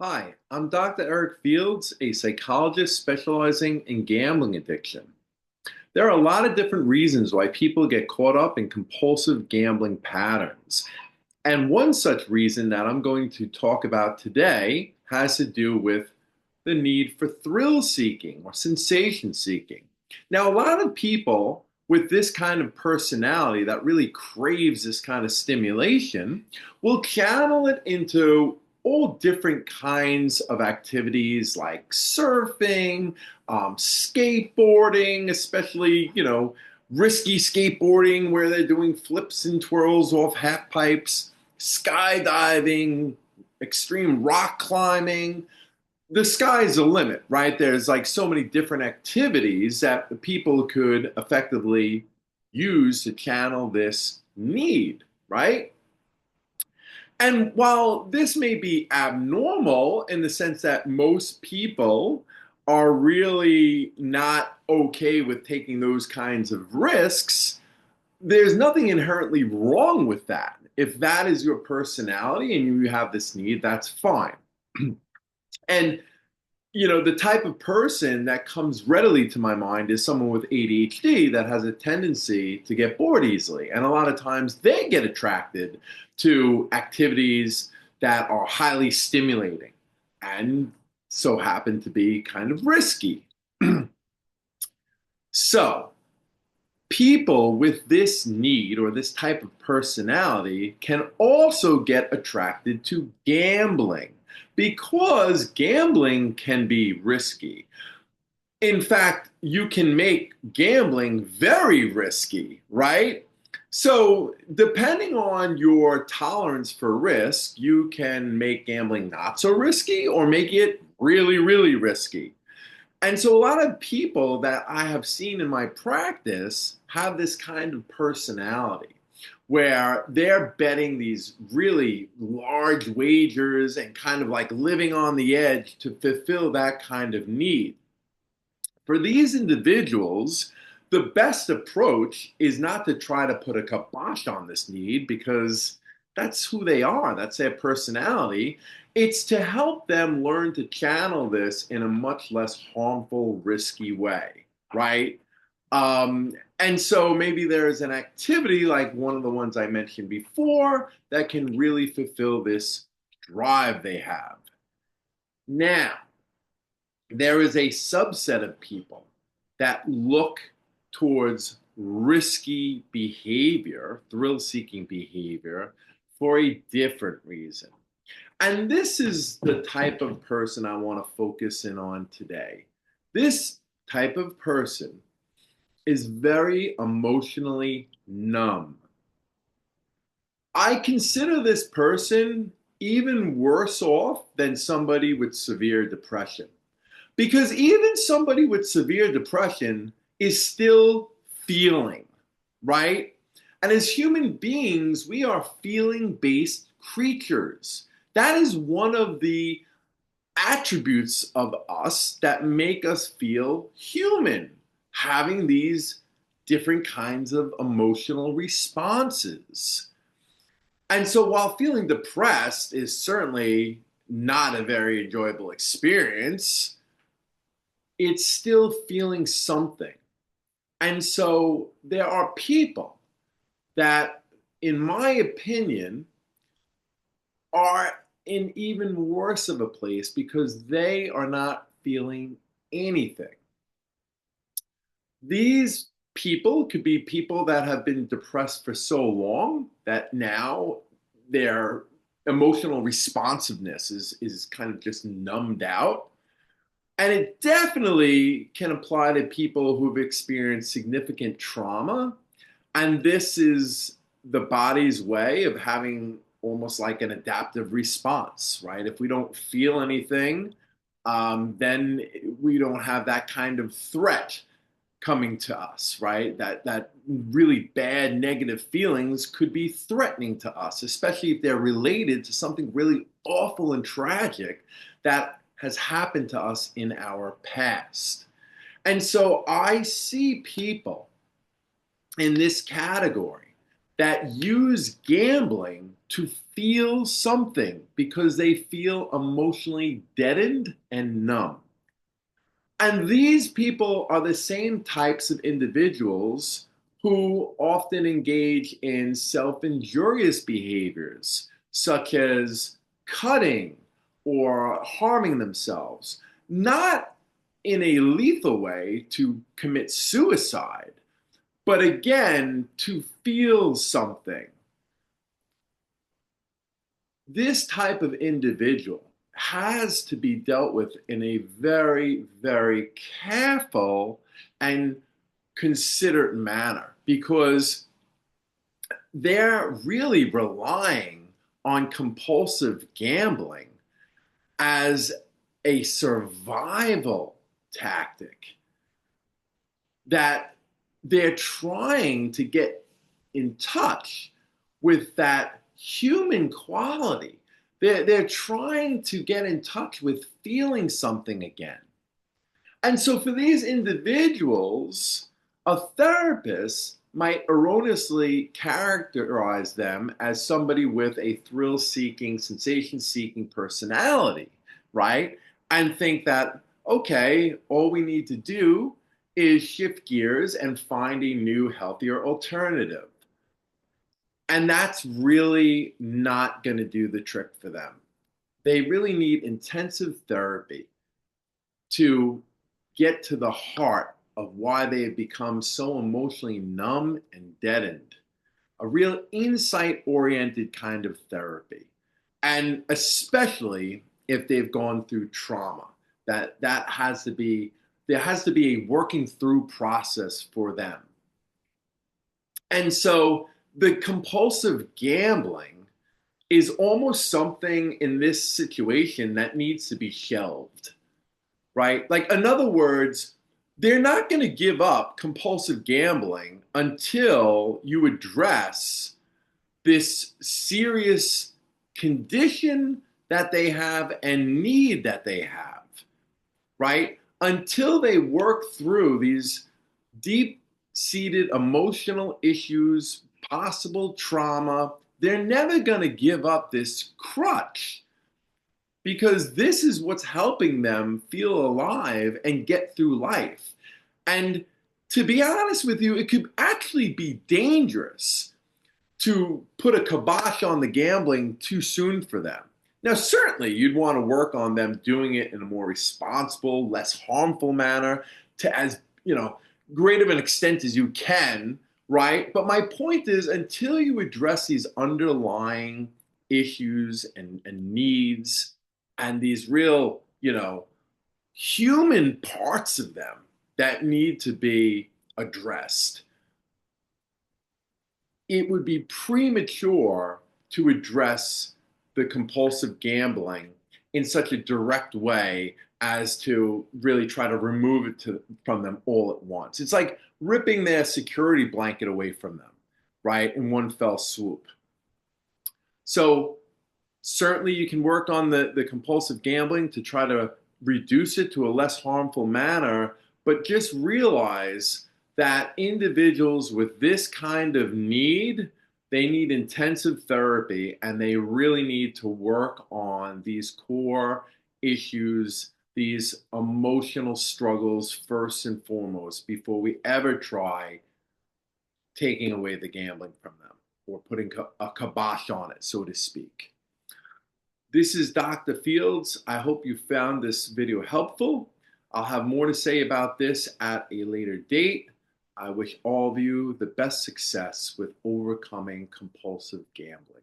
Hi, I'm Dr. Eric Fields, a psychologist specializing in gambling addiction. There are a lot of different reasons why people get caught up in compulsive gambling patterns. And one such reason that I'm going to talk about today has to do with the need for thrill seeking or sensation seeking. Now, a lot of people with this kind of personality that really craves this kind of stimulation will channel it into all different kinds of activities like surfing, skateboarding, especially, risky skateboarding where they're doing flips and twirls off half pipes, skydiving, extreme rock climbing. The sky's the limit, right? There's like so many different activities that people could effectively use to channel this need, right? And while this may be abnormal in the sense that most people are really not okay with taking those kinds of risks, there's nothing inherently wrong with that. If that is your personality and you have this need, that's fine. And the type of person that comes readily to my mind is someone with ADHD that has a tendency to get bored easily. And a lot of times they get attracted to activities that are highly stimulating and so happen to be kind of risky. So, people with this need or this type of personality can also get attracted to gambling because gambling can be risky. In fact, you can make gambling very risky, right? So, depending on your tolerance for risk, you can make gambling not so risky or make it really, really risky. And so a lot of people that I have seen in my practice have this kind of personality where they're betting these really large wagers and kind of like living on the edge to fulfill that kind of need. For these individuals, the best approach is not to try to put a kibosh on this need because that's who they are, that's their personality. It's to help them learn to channel this in a much less harmful, risky way, right? And so maybe there's an activity like one of the ones I mentioned before that can really fulfill this drive they have. Now, there is a subset of people that look towards risky behavior, thrill seeking behavior, for a different reason. And this is the type of person I want to focus in on today. This type of person is very emotionally numb. I consider this person even worse off than somebody with severe depression. Because even somebody with severe depression is still feeling, right? And as human beings, we are feeling based creatures. That is one of the attributes of us that make us feel human, having these different kinds of emotional responses. And so while feeling depressed is certainly not a very enjoyable experience, it's still feeling something. And so there are people that, in my opinion, are in even worse of a place because they are not feeling anything. These people could be people that have been depressed for so long that now their emotional responsiveness is kind of just numbed out. And it definitely can apply to people who've experienced significant trauma. And this is the body's way of having almost like an adaptive response, right? If we don't feel anything, then we don't have that kind of threat coming to us, right? That really bad negative feelings could be threatening to us, especially if they're related to something really awful and tragic that has happened to us in our past. And so I see people in this category that use gambling to feel something because they feel emotionally deadened and numb. And these people are the same types of individuals who often engage in self injurious behaviors, such as cutting or harming themselves, not in a lethal way to commit suicide, but again, to feel something. This type of individual has to be dealt with in a very, very careful and considered manner because they're really relying on compulsive gambling as a survival tactic that they're trying to get in touch with that human quality. They're trying to get in touch with feeling something again. And so for these individuals, a therapist might erroneously characterize them as somebody with a thrill seeking, sensation seeking personality, right? And think that, okay, all we need to do is shift gears and find a new, healthier alternative. And that's really not going to do the trick for them. They really need intensive therapy to get to the heart of why they have become so emotionally numb and deadened. A real insight oriented kind of therapy. And especially if they've gone through trauma, that has to be there has to be a working through process for them. And so the compulsive gambling is almost something in this situation that needs to be shelved, right? Like, in other words, they're not going to give up compulsive gambling until you address this serious condition that they have and need that they have, right? Until they work through these deep seated emotional issues, possible trauma, they're never going to give up this crutch because this is what's helping them feel alive and get through life. And to be honest with you, it could actually be dangerous to put a kibosh on the gambling too soon for them. Now, certainly you'd want to work on them doing it in a more responsible, less harmful manner to as, great of an extent as you can, right? But my point is, until you address these underlying issues and needs and these real, human parts of them that need to be addressed, it would be premature to address the compulsive gambling in such a direct way as to really try to remove it from them all at once. It's like ripping their security blanket away from them, right, in one fell swoop. So certainly you can work on the compulsive gambling to try to reduce it to a less harmful manner, but just realize that individuals with this kind of need, they need intensive therapy and they really need to work on these core issues, these emotional struggles first and foremost before we ever try taking away the gambling from them or putting a kibosh on it, so to speak. This is Dr. Fields. I hope you found this video helpful. I'll have more to say about this at a later date. I wish all of you the best success with overcoming compulsive gambling.